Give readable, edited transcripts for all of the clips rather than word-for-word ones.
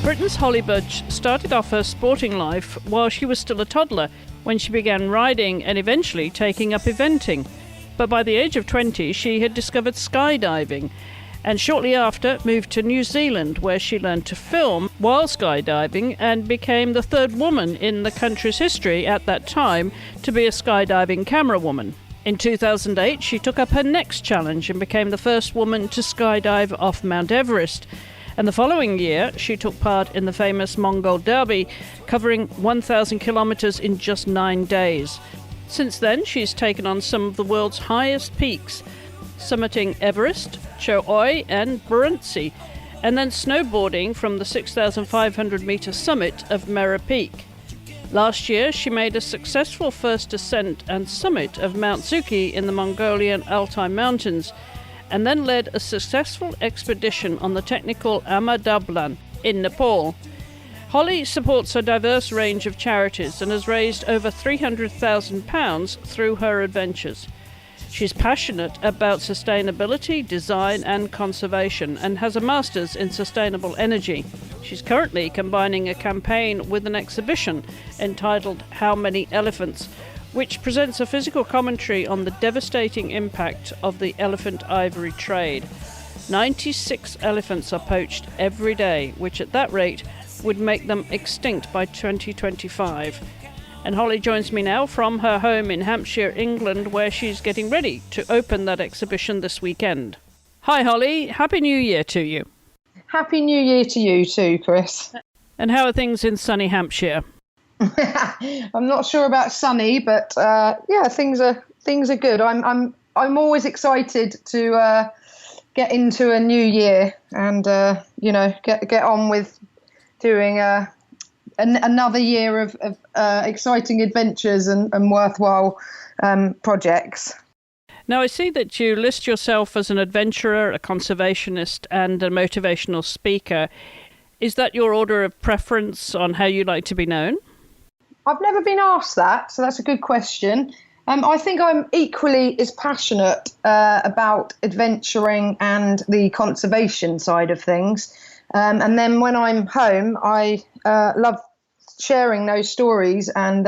Britain's Holly Budge started off her sporting life while she was still a toddler, when she began riding and eventually taking up eventing. But by the age of 20, she had discovered skydiving, and shortly after moved to New Zealand, where she learned to film while skydiving and became the third woman in the country's history at that time to be a skydiving camerawoman. In 2008, she took up her next challenge and became the first woman to skydive off Mount Everest. And the following year, she took part in the famous Mongol Derby, covering 1,000 kilometres in just 9 days. Since then, she's taken on some of the world's highest peaks, summiting Everest, Cho-Oy and Burunsi, and then snowboarding from the 6,500-metre summit of Mera Peak. Last year, she made a successful first ascent and summit of Mount Zuki in the Mongolian Altai Mountains, and then led a successful expedition on the technical Ama Dablam in Nepal. Holly supports a diverse range of charities and has raised over £300,000 through her adventures. She's passionate about sustainability, design and conservation, and has a master's in sustainable energy. She's currently combining a campaign with an exhibition entitled How Many Elephants?, which presents a physical commentary on the devastating impact of the elephant ivory trade. 96 elephants are poached every day, which at that rate would make them extinct by 2025. And Holly joins me now from her home in Hampshire, England, where she's getting ready to open that exhibition this weekend. Hi Holly, Happy New Year to you. Happy New Year to you too, Chris. And how are things in sunny Hampshire? I'm not sure about sunny, but things are good. I'm always excited to get into a new year and get on with doing another year of exciting adventures and worthwhile projects. Now, I see that you list yourself as an adventurer, a conservationist, and a motivational speaker. Is that your order of preference on how you like to be known? I've never been asked that, so that's a good question. I think I'm equally as passionate about adventuring and the conservation side of things. And then when I'm home, I love sharing those stories, and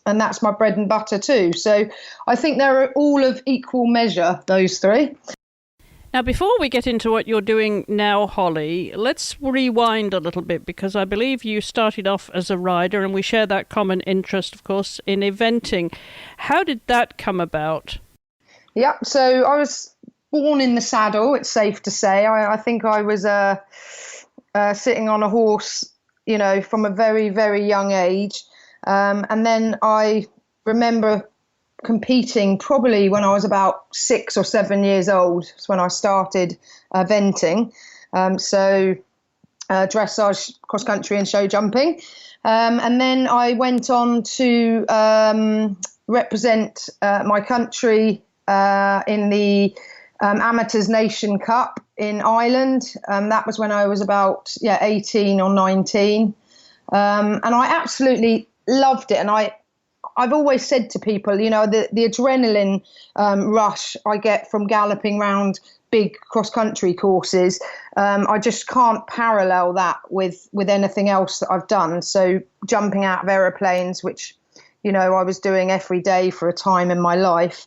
that's my bread and butter too. So I think they're all of equal measure, those three. Now, before we get into what you're doing now, Holly, let's rewind a little bit, because I believe you started off as a rider, and we share that common interest, of course, in eventing. How did that come about? Yeah, so I was born in the saddle, it's safe to say. I think I was sitting on a horse, from a very, very young age. And then I remember competing probably when I was about 6 or 7 years old. That's when I started eventing. So dressage, cross country and show jumping. And then I went on to represent my country in the Amateurs Nation Cup in Ireland. That was when I was about 18 or 19. And I absolutely loved it. And I've always said to people, the adrenaline rush I get from galloping around big cross-country courses, I just can't parallel that with anything else that I've done. So jumping out of aeroplanes, which, I was doing every day for a time in my life,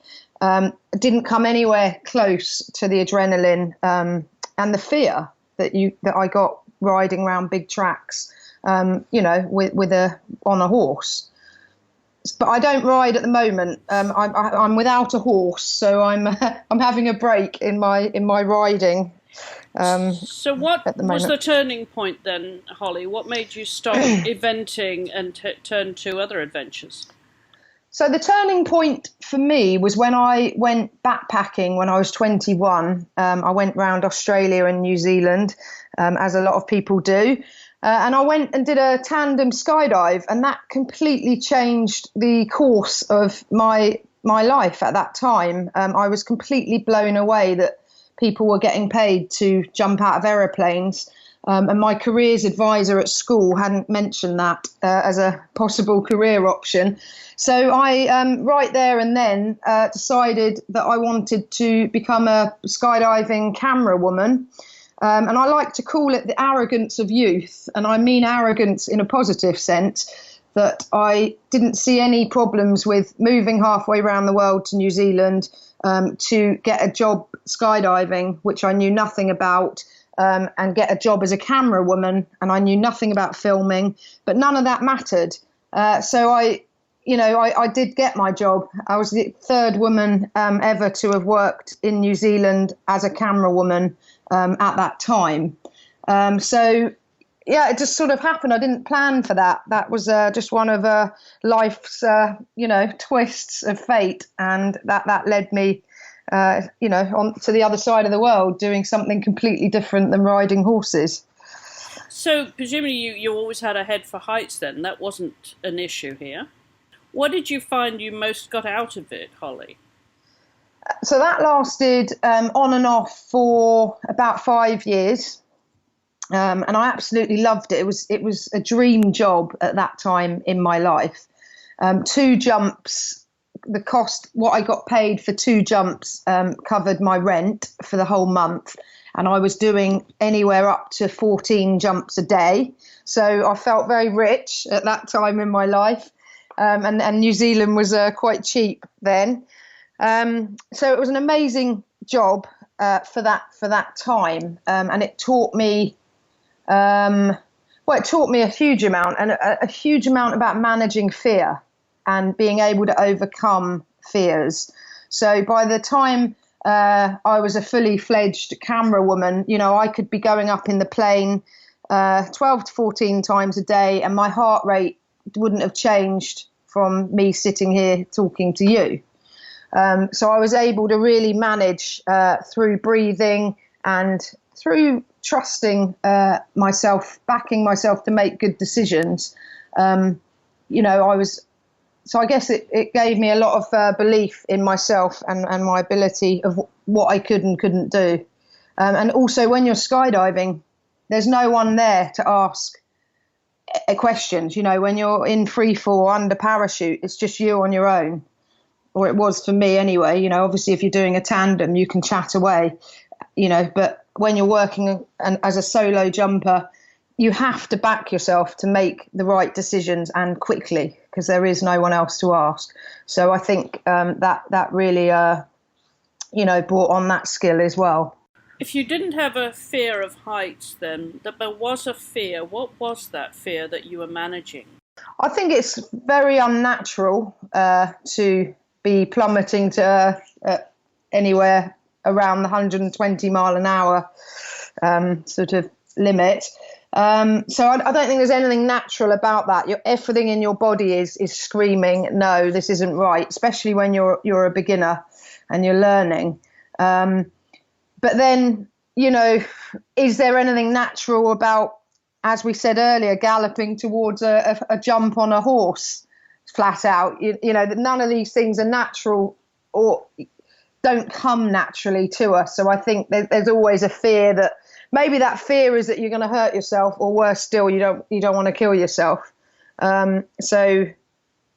didn't come anywhere close to the adrenaline and the fear that I got riding around big tracks, on a horse. But I don't ride at the moment. I'm without a horse, so I'm having a break in my riding. So what was the turning point then, Holly? What made you stop eventing and turn to other adventures? So the turning point for me was when I went backpacking when I was 21. I went around Australia and New Zealand, as a lot of people do. And I went and did a tandem skydive, and that completely changed the course of my life at that time. I was completely blown away that people were getting paid to jump out of aeroplanes. And my careers advisor at school hadn't mentioned that as a possible career option. So I, right there and then, decided that I wanted to become a skydiving camerawoman. And I like to call it the arrogance of youth. And I mean arrogance in a positive sense, that I didn't see any problems with moving halfway around the world to New Zealand to get a job skydiving, which I knew nothing about, and get a job as a camerawoman, and I knew nothing about filming, but none of that mattered. So I did get my job. I was the third woman ever to have worked in New Zealand as a camerawoman at that time. So yeah, it just sort of happened. I didn't plan for that. That was just one of life's, twists of fate. And that led me, on to the other side of the world, doing something completely different than riding horses. So presumably you always had a head for heights then. That wasn't an issue here. What did you find you most got out of it, Holly? So that lasted on and off for about 5 years. And I absolutely loved it. It was a dream job at that time in my life. 2 jumps, the cost, what I got paid for 2 jumps covered my rent for the whole month. And I was doing anywhere up to 14 jumps a day. So I felt very rich at that time in my life. And New Zealand was quite cheap then. So it was an amazing job for that time. And it taught me it taught me a huge amount, and a huge amount about managing fear and being able to overcome fears. So by the time I was a fully fledged camera woman, I could be going up in the plane 12 to 14 times a day, and my heart rate wouldn't have changed from me sitting here talking to you. So I was able to really manage through breathing and through trusting myself, backing myself to make good decisions. I guess it gave me a lot of belief in myself and my ability of what I could and couldn't do. And also when you're skydiving, there's no one there to ask questions. When you're in free fall under parachute, it's just you on your own, or it was for me anyway. Obviously if you're doing a tandem, you can chat away, but when you're working as a solo jumper, you have to back yourself to make the right decisions and quickly, because there is no one else to ask. So I think that really, brought on that skill as well. If you didn't have a fear of heights then, that there was a fear, what was that fear that you were managing? I think it's very unnatural to be plummeting to anywhere around the 120 mile an hour sort of limit. So I don't think there's anything natural about that. Everything in your body is screaming, no, this isn't right, especially when you're a beginner and you're learning. But then, is there anything natural about, as we said earlier, galloping towards a jump on a horse flat out? None of these things are natural or don't come naturally to us. So I think there's always a fear that maybe that fear is that you're going to hurt yourself, or worse still, you don't want to kill yourself. So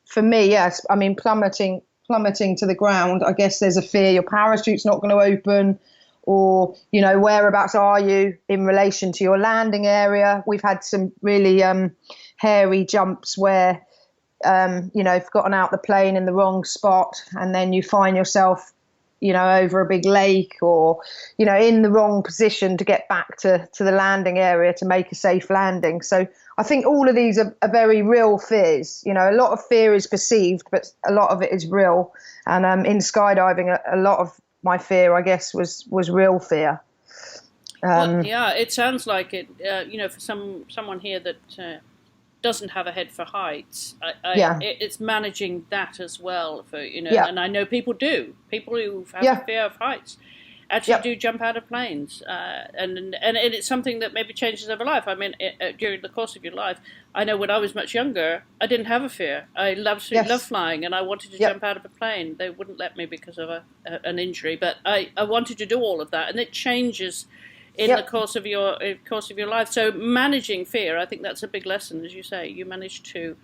for me, yes, I mean, plummeting to the ground, I guess there's a fear your parachute's not going to open, or, whereabouts are you in relation to your landing area? We've had some really hairy jumps where, you've gotten out the plane in the wrong spot, and then you find yourself over a big lake, or, in the wrong position to get back to the landing area to make a safe landing. So I think all of these are very real fears. A lot of fear is perceived, but a lot of it is real. And in skydiving, a lot of my fear, I guess, was real fear. Yeah, it sounds like it, for someone here that doesn't have a head for heights, it's managing that as well. And I know people who have a fear of heights actually do jump out of planes, and it's something that maybe changes their life. I mean, during the course of your life, I know when I was much younger, I didn't have a fear. I loved flying, and I wanted to jump out of a plane. They wouldn't let me because of an injury, but I wanted to do all of that, and it changes in the course of your life. So managing fear, I think that's a big lesson, as you say. You managed to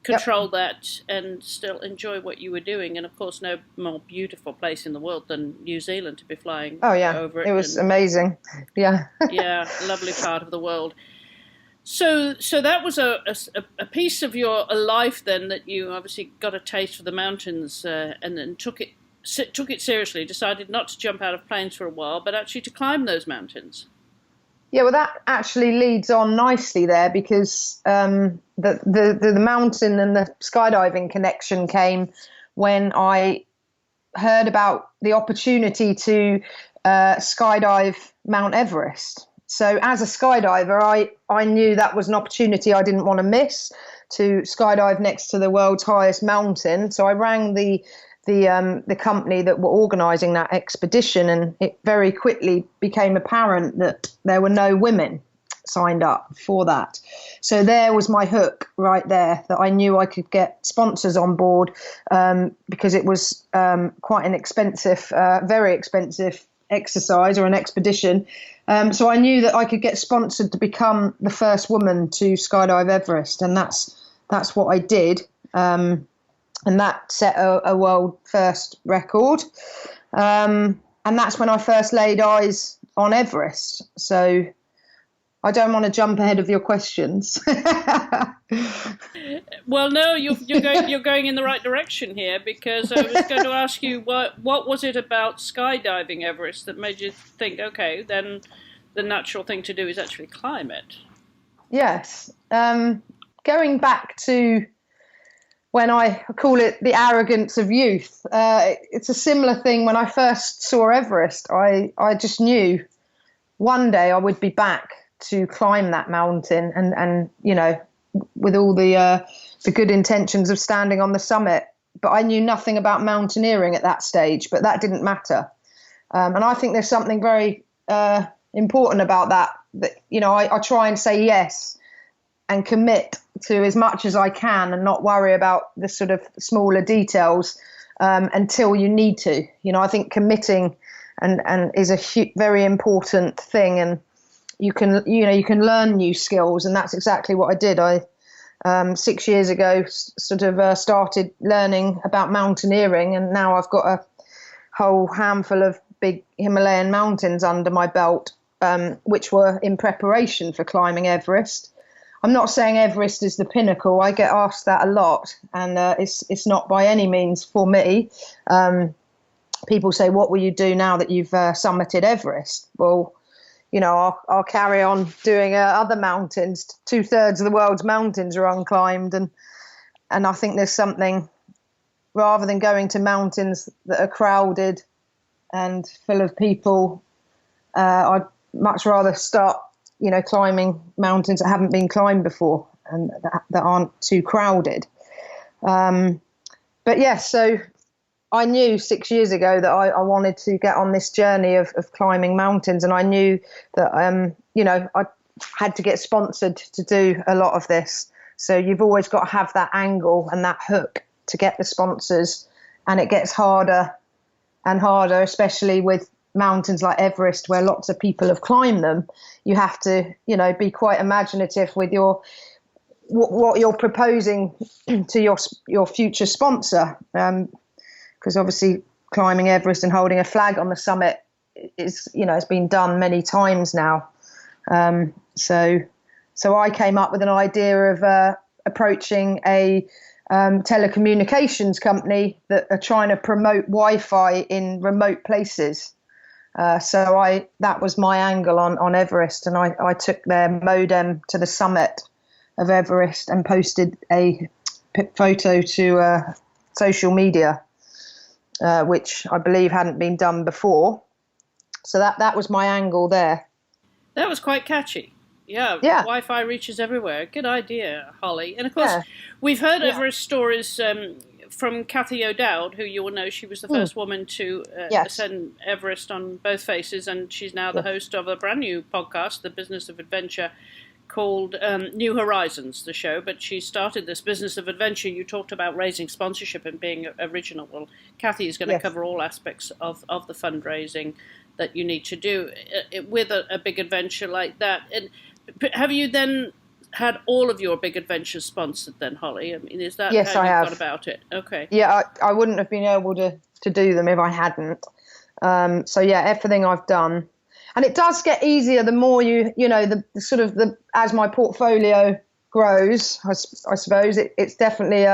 control that and still enjoy what you were doing. And of course, no more beautiful place in the world than New Zealand to be flying over it. It was amazing. Yeah. Yeah, lovely part of the world. So that was a piece of your life then, that you obviously got a taste for the mountains and then took it seriously, decided not to jump out of planes for a while, but actually to climb those mountains. Yeah, well, that actually leads on nicely there, because the mountain and the skydiving connection came when I heard about the opportunity to skydive Mount Everest. So as a skydiver, I knew that was an opportunity I didn't want to miss, to skydive next to the world's highest mountain. So I rang the company that were organising that expedition, and it very quickly became apparent that there were no women signed up for that. So there was my hook right there, that I knew I could get sponsors on board, because it was quite an expensive, very expensive exercise or an expedition. So I knew that I could get sponsored to become the first woman to skydive Everest, and that's what I did. And that set a world first record. And that's when I first laid eyes on Everest. So I don't want to jump ahead of your questions. Well, no, you're going in the right direction here, because I was going to ask you what was it about skydiving Everest that made you think, okay, then the natural thing to do is actually climb it? Yes. Going back to when I call it the arrogance of youth, it's a similar thing. When I first saw Everest, I just knew one day I would be back to climb that mountain, and with all the good intentions of standing on the summit. But I knew nothing about mountaineering at that stage, but that didn't matter. And I think there's something very important about that I try and say yes and commit to as much as I can, and not worry about the sort of smaller details until you need to. I think committing and is a very important thing, and you can learn new skills, and that's exactly what I did. I 6 years ago sort of started learning about mountaineering, and now I've got a whole handful of big Himalayan mountains under my belt, which were in preparation for climbing Everest. I'm not saying Everest is the pinnacle. I get asked that a lot, and it's not by any means for me. People say, what will you do now that you've summited Everest? Well, I'll carry on doing other mountains. 2/3 of the world's mountains are unclimbed, and I think there's something, rather than going to mountains that are crowded and full of people, I'd much rather start climbing mountains that haven't been climbed before and that aren't too crowded. But yes, so I knew 6 years ago that I wanted to get on this journey of climbing mountains, and I knew that I had to get sponsored to do a lot of this. So you've always got to have that angle and that hook to get the sponsors, and it gets harder and harder, especially with mountains like Everest, where lots of people have climbed them. You have to, be quite imaginative with what you're proposing to your future sponsor, because obviously climbing Everest and holding a flag on the summit is, it's been done many times now. So I came up with an idea of approaching a telecommunications company that are trying to promote Wi-Fi in remote places. So that was my angle on Everest, and I took their modem to the summit of Everest and posted a photo to social media, which I believe hadn't been done before. So that was my angle there. That was quite catchy. Yeah. Wi-Fi reaches everywhere. Good idea, Holly. And of course, we've heard Everest stories from Cathy O'Dowd, who you will know, she was the first woman to ascend Everest on both faces, and she's now the host of a brand new podcast, The Business of Adventure, called New Horizons, the show. But she started this Business of Adventure. You talked about raising sponsorship and being original. Well, Cathy is going to cover all aspects of the fundraising that you need to do with a big adventure like that. And have you then had all of your big adventures sponsored then, Holly? I mean, is that Yes, how I you have. got about it? Okay. Yeah, I wouldn't have been able to do them if I hadn't. So yeah, everything I've done, and it does get easier the more the sort of as my portfolio grows. I suppose it's definitely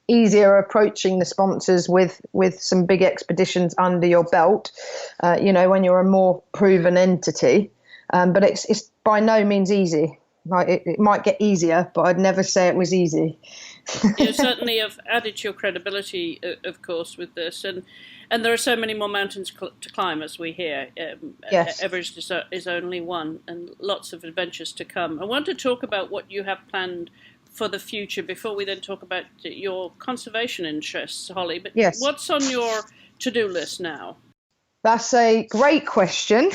easier approaching the sponsors with some big expeditions under your belt. When you're a more proven entity, but it's by no means easy. Like it might get easier, but I'd never say it was easy. You certainly have added to your credibility, of course, with this, and there are so many more mountains to climb, as we hear. Yes. Everest is only one, and lots of adventures to come. I want to talk about what you have planned for the future before we then talk about your conservation interests, Holly. But yes. What's on your to-do list now? That's a great question.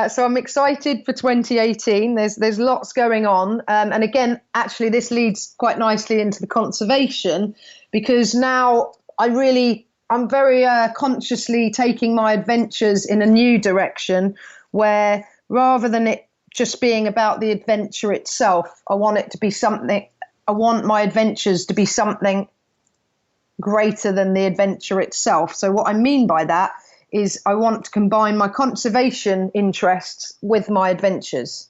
So I'm excited for 2018. There's lots going on. And again, actually, this leads quite nicely into the conservation, because now I'm very consciously taking my adventures in a new direction, where rather than it just being about the adventure itself, I want my adventures to be something greater than the adventure itself. So what I mean by that is I want to combine my conservation interests with my adventures.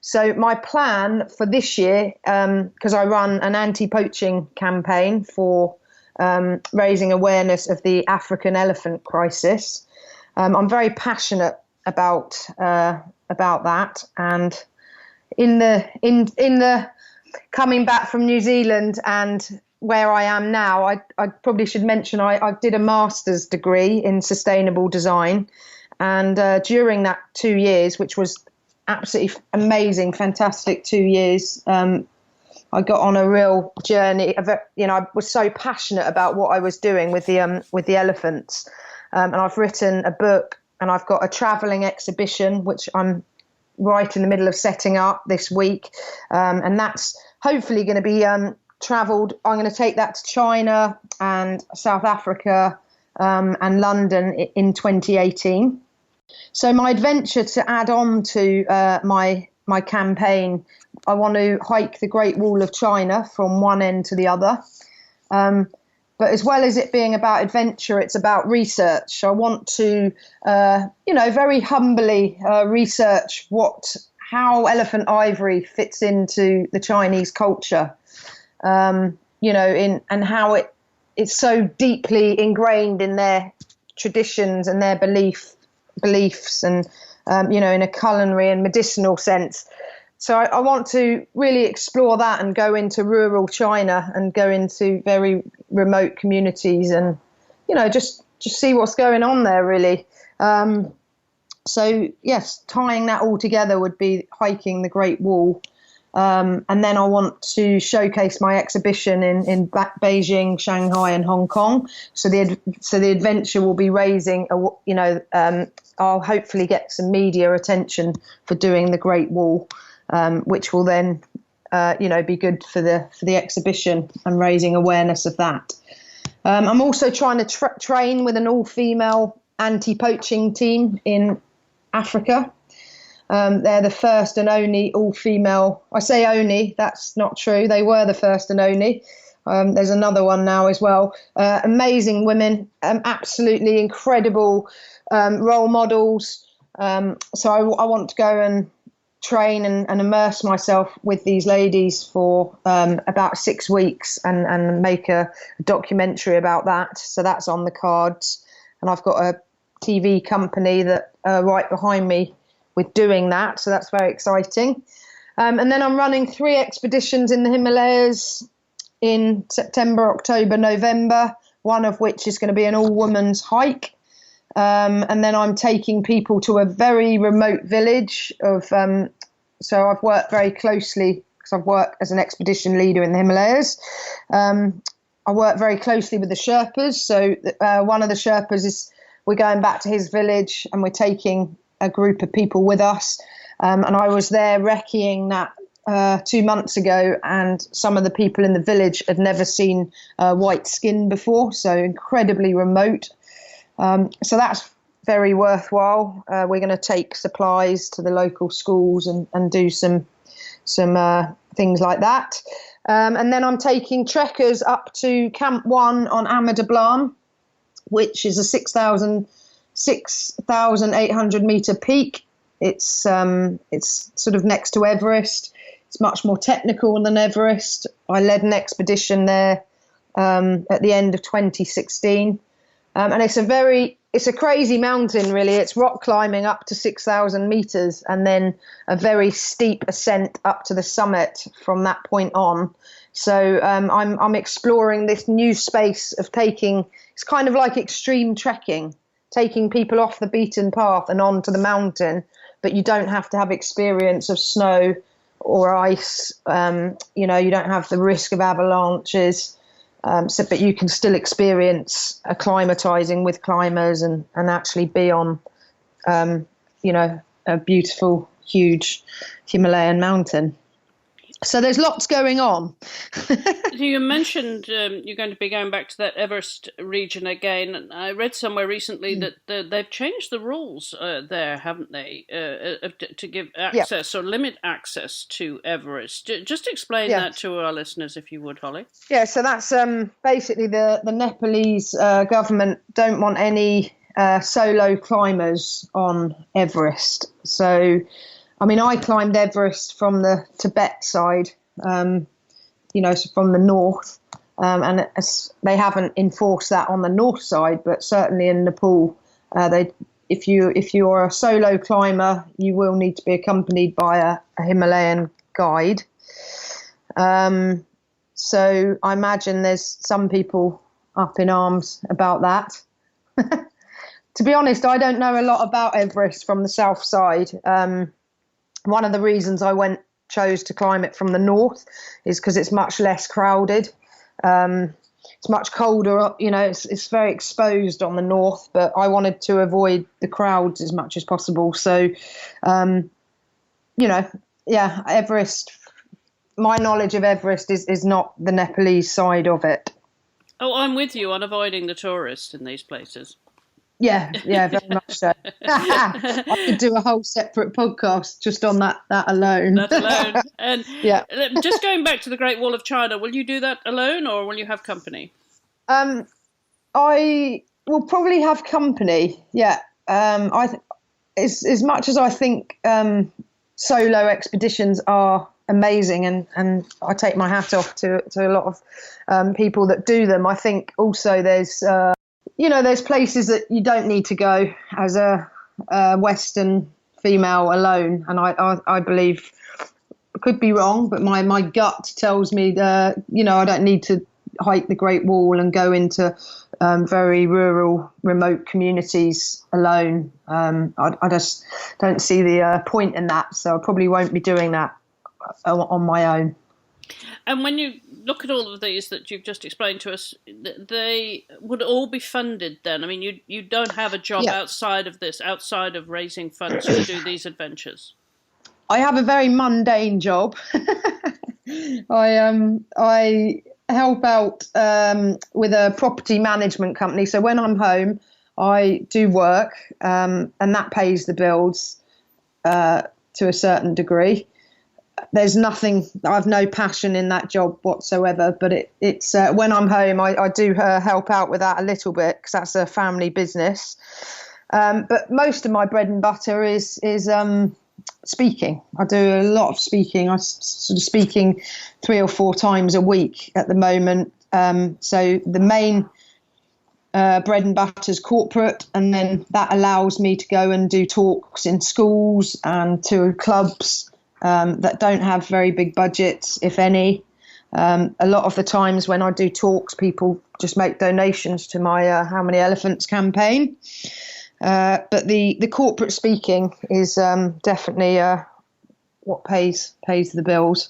So my plan for this year, because I run an anti-poaching campaign for raising awareness of the African elephant crisis, I'm very passionate about that. And in the coming back from New Zealand and where I am now, I probably should mention I did a master's degree in sustainable design, and during that 2 years, which was absolutely amazing, fantastic 2 years, I got on a real journey. I was so passionate about what I was doing with the elephants, and I've written a book, and I've got a travelling exhibition which I'm right in the middle of setting up this week, and that's hopefully going to be travelled. I'm going to take that to China and South Africa and London in 2018. So my adventure, to add on to my campaign, I want to hike the Great Wall of China from one end to the other. But as well as it being about adventure, it's about research. I want to, very humbly research how elephant ivory fits into the Chinese culture. And how it's so deeply ingrained in their traditions and their beliefs and, in a culinary and medicinal sense. So I want to really explore that and go into rural China and go into very remote communities and, just see what's going on there, really. So, yes, tying that all together would be hiking the Great Wall. And then I want to showcase my exhibition in Beijing, Shanghai, and Hong Kong. So the adventure will be raising, I'll hopefully get some media attention for doing the Great Wall, which will then, be good for the exhibition and raising awareness of that. I'm also trying to train with an all-female anti-poaching team in Africa. They're the first and only all-female. I say only, that's not true. They were the first and only. There's another one now as well. Amazing women, absolutely incredible role models. So I want to go and train and immerse myself with these ladies for about 6 weeks and make a documentary about that. So that's on the cards. And I've got a TV company that right behind me with doing that, so that's very exciting. And then I'm running 3 expeditions in the Himalayas in September, October, November, one of which is going to be an all-women's hike. And then I'm taking people to a very remote village so I've worked very closely, because I've worked as an expedition leader in the Himalayas. I work very closely with the Sherpas. So one of the Sherpas we're going back to his village, and we're taking a group of people with us. And I was there recceing that 2 months ago, and some of the people in the village had never seen white skin before, so incredibly remote. So that's very worthwhile. We're going to take supplies to the local schools and do some some things like that. And then I'm taking trekkers up to Camp 1 on Ama Dablam, which is a 6,800 meter peak. It's sort of next to Everest. It's much more technical than Everest. I led an expedition there at the end of 2016, and it's a crazy mountain, really. It's rock climbing up to 6,000 meters, and then a very steep ascent up to the summit from that point on. So I'm exploring this new space of taking. It's kind of like extreme trekking, taking people off the beaten path and onto the mountain, but you don't have to have experience of snow or ice. You don't have the risk of avalanches. But you can still experience acclimatizing with climbers and actually be on, a beautiful, huge Himalayan mountain. So there's lots going on. You mentioned you're going to be going back to that Everest region again. I read somewhere recently that they've changed the rules there, haven't they, to give access or limit access to Everest. Just explain that to our listeners, if you would, Holly. Yeah, so that's basically the Nepalese government don't want any solo climbers on Everest. So I climbed Everest from the Tibet side, so from the north, and they haven't enforced that on the north side, but certainly in Nepal, if you're a solo climber, you will need to be accompanied by a Himalayan guide. So I imagine there's some people up in arms about that. To be honest, I don't know a lot about Everest from the south side. One of the reasons I chose to climb it from the north is because it's much less crowded. It's much colder, it's very exposed on the north, but I wanted to avoid the crowds as much as possible. So, Everest, my knowledge of Everest is not the Nepalese side of it. Oh, I'm with you on avoiding the tourists in these places. Yeah, very much so. I could do a whole separate podcast just on that alone. That alone. And just going back to the Great Wall of China, will you do that alone or will you have company? I will probably have company. Yeah. As much as I think solo expeditions are amazing, and I take my hat off to a lot of people that do them. I think also there's places that you don't need to go as a Western female alone. And I believe, I could be wrong, but my gut tells me that, I don't need to hike the Great Wall and go into very rural, remote communities alone. I just don't see the point in that. So I probably won't be doing that on my own. And when you look at all of these that you've just explained to us, they would all be funded then? I mean, you don't have a job outside of this, outside of raising funds to do these adventures? I have a very mundane job. I help out with a property management company. So when I'm home, I do work, and that pays the bills to a certain degree. There's nothing, I've no passion in that job whatsoever, but it's when I'm home, I do help out with that a little bit because that's a family business. But most of my bread and butter is speaking. I do a lot of speaking. I'm sort of speaking 3 or 4 times a week at the moment. So the main bread and butter is corporate, and then that allows me to go and do talks in schools and to clubs that don't have very big budgets, if any. A lot of the times when I do talks, people just make donations to my How Many Elephants campaign. But the corporate speaking is definitely what pays the bills.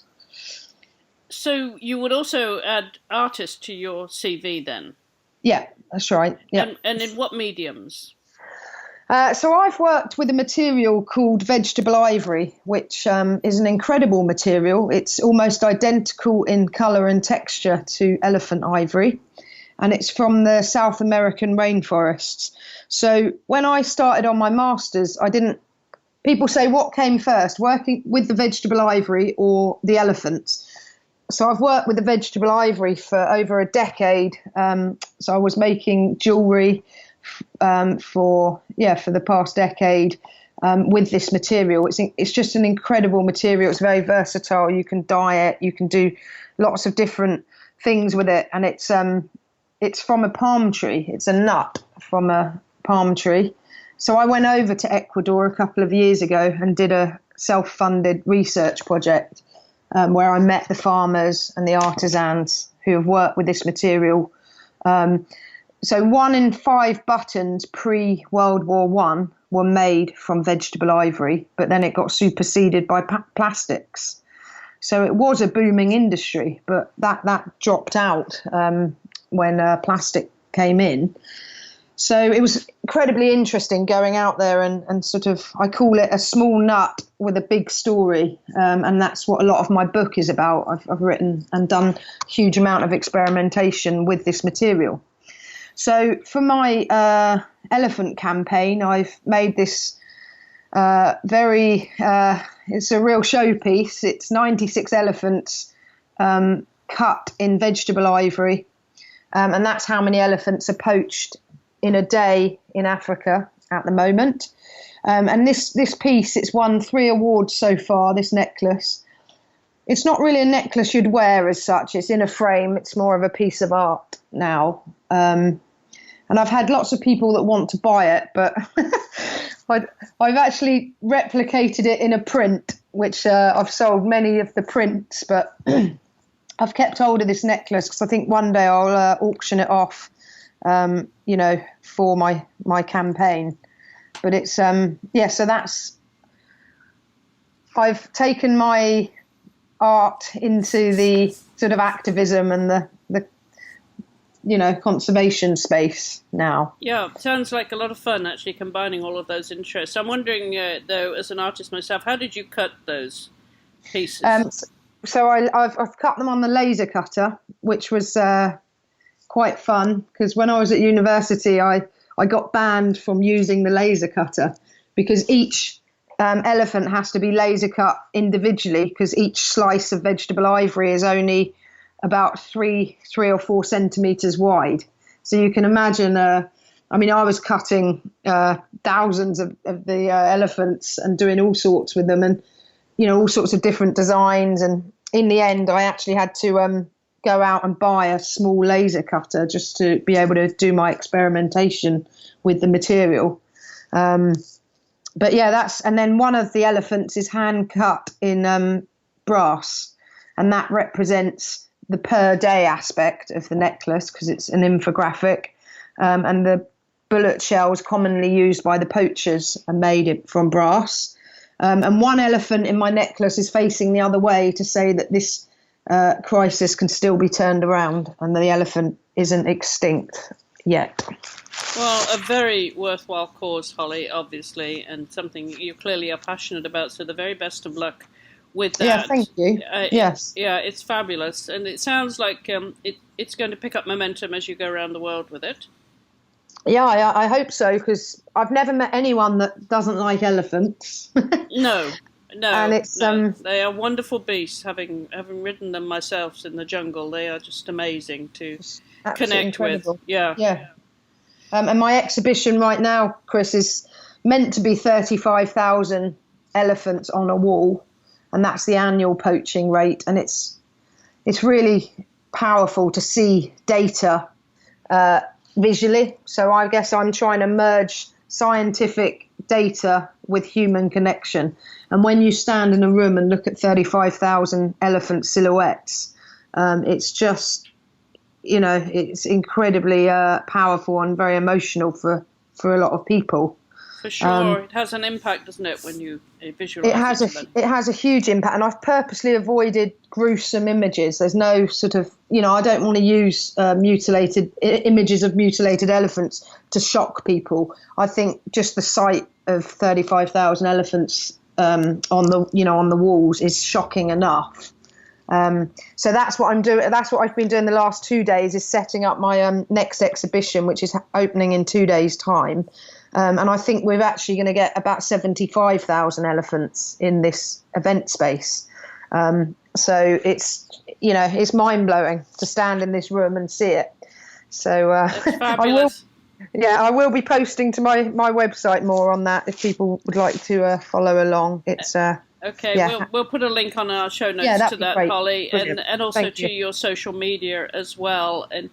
So you would also add artists to your CV then? Yeah, that's right. Yeah. And in what mediums? So I've worked with a material called vegetable ivory, which is an incredible material. It's almost identical in colour and texture to elephant ivory, and it's from the South American rainforests. So when I started on my master's, I didn't people say, what came first, working with the vegetable ivory or the elephants? So I've worked with the vegetable ivory for over a decade. So I was making jewelry for the past decade with this material. It's just an incredible material. It's very versatile. You can dye it. You can do lots of different things with it. And it's from a palm tree. It's a nut from a palm tree. So I went over to Ecuador a couple of years ago and did a self-funded research project where I met the farmers and the artisans who have worked with this material. So 1 in 5 buttons pre-World War I were made from vegetable ivory, but then it got superseded by plastics. So it was a booming industry, but that dropped out when plastic came in. So it was incredibly interesting going out there and sort of, I call it a small nut with a big story. And that's what a lot of my book is about. I've written and done a huge amount of experimentation with this material. So for my elephant campaign, I've made this it's a real showpiece. It's 96 elephants cut in vegetable ivory. And that's how many elephants are poached in a day in Africa at the moment. And this piece, it's won 3 awards so far, this necklace. It's not really a necklace you'd wear as such. It's in a frame. It's more of a piece of art now. And I've had lots of people that want to buy it, but I've actually replicated it in a print, which I've sold many of the prints, but I've kept hold of this necklace because I think one day I'll auction it off, for my campaign. But it's, so that's, I've taken my art into the sort of activism and the conservation space now. Yeah, sounds like a lot of fun, actually, combining all of those interests. I'm wondering, though, as an artist myself, how did you cut those pieces? So I've cut them on the laser cutter, which was quite fun, because when I was at university, I got banned from using the laser cutter because each elephant has to be laser cut individually, because each slice of vegetable ivory is only about 3 or 4 centimeters wide. So you can imagine, I was cutting thousands of the elephants and doing all sorts with them, and all sorts of different designs. And in the end, I actually had to go out and buy a small laser cutter just to be able to do my experimentation with the material. But yeah, and then one of the elephants is hand cut in brass, and that represents the per day aspect of the necklace because it's an infographic. And the bullet shells commonly used by the poachers are made from brass. And one elephant in my necklace is facing the other way to say that this crisis can still be turned around and the elephant isn't extinct yet. Well, a very worthwhile cause, Holly, obviously, and something you clearly are passionate about, so the very best of luck with that. Yeah, thank you. Yes. It's fabulous, and it sounds like it's going to pick up momentum as you go around the world with it. Yeah, I hope so, because I've never met anyone that doesn't like elephants. No, and it's they are wonderful beasts. Having ridden them myself in the jungle, they are just amazing to connect incredible. With. Yeah. And my exhibition right now, Chris, is meant to be 35,000 elephants on a wall, and that's the annual poaching rate. And it's really powerful to see data visually. So I guess I'm trying to merge scientific data with human connection. And when you stand in a room and look at 35,000 elephant silhouettes, it's just, it's incredibly powerful and very emotional for a lot of people. For sure. It has an impact, doesn't it, when you visualize it? It has a huge impact, and I've purposely avoided gruesome images. There's no sort of, I don't want to use mutilated images of mutilated elephants to shock people. I think just the sight of 35,000 elephants on the walls is shocking enough. So that's what I'm doing. That's what I've been doing the last 2 days, is setting up my next exhibition, which is opening in 2 days' time. And I think we're actually going to get about 75,000 elephants in this event space. So it's mind-blowing to stand in this room and see it. So I will be posting to my website more on that if people would like to follow along. It's okay. Yeah. We'll put a link on our show notes to that, great. Holly, and also to your social media as well, and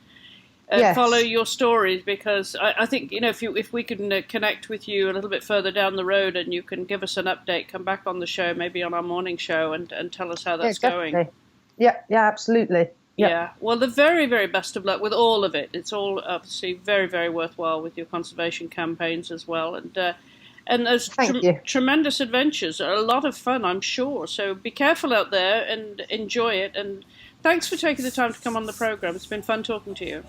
follow your stories, because I think if we can connect with you a little bit further down the road and you can give us an update, come back on the show, maybe on our morning show, and tell us how that's going. Yeah, absolutely. Yep. Yeah, well, the very, very best of luck with all of it. It's all obviously very, very worthwhile with your conservation campaigns as well. And there's tremendous adventures, a lot of fun, I'm sure. So be careful out there and enjoy it. And thanks for taking the time to come on the program. It's been fun talking to you.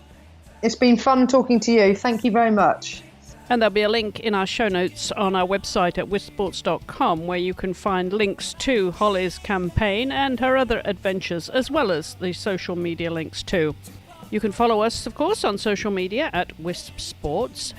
It's been fun talking to you. Thank you very much. And there'll be a link in our show notes on our website at wispsports.com, where you can find links to Holly's campaign and her other adventures, as well as the social media links too. You can follow us, of course, on social media at wispsports,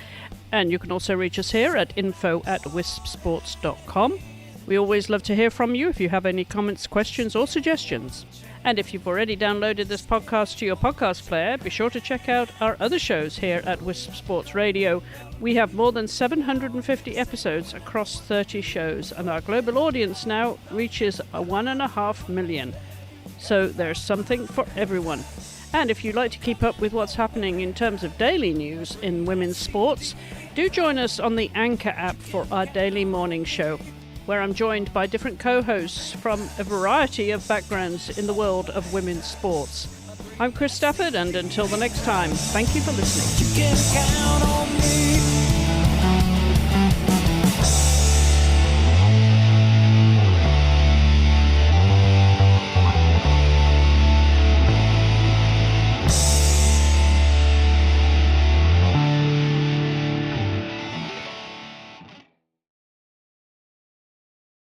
and you can also reach us here at info@wispsports.com. We always love to hear from you if you have any comments, questions or suggestions. And if you've already downloaded this podcast to your podcast player, be sure to check out our other shows here at Wisp Sports Radio. We have more than 750 episodes across 30 shows, and our global audience now reaches 1.5 million. So there's something for everyone. And if you'd like to keep up with what's happening in terms of daily news in women's sports, do join us on the Anchor app for our daily morning show, where I'm joined by different co-hosts from a variety of backgrounds in the world of women's sports. I'm Chris Stafford, and until the next time, thank you for listening.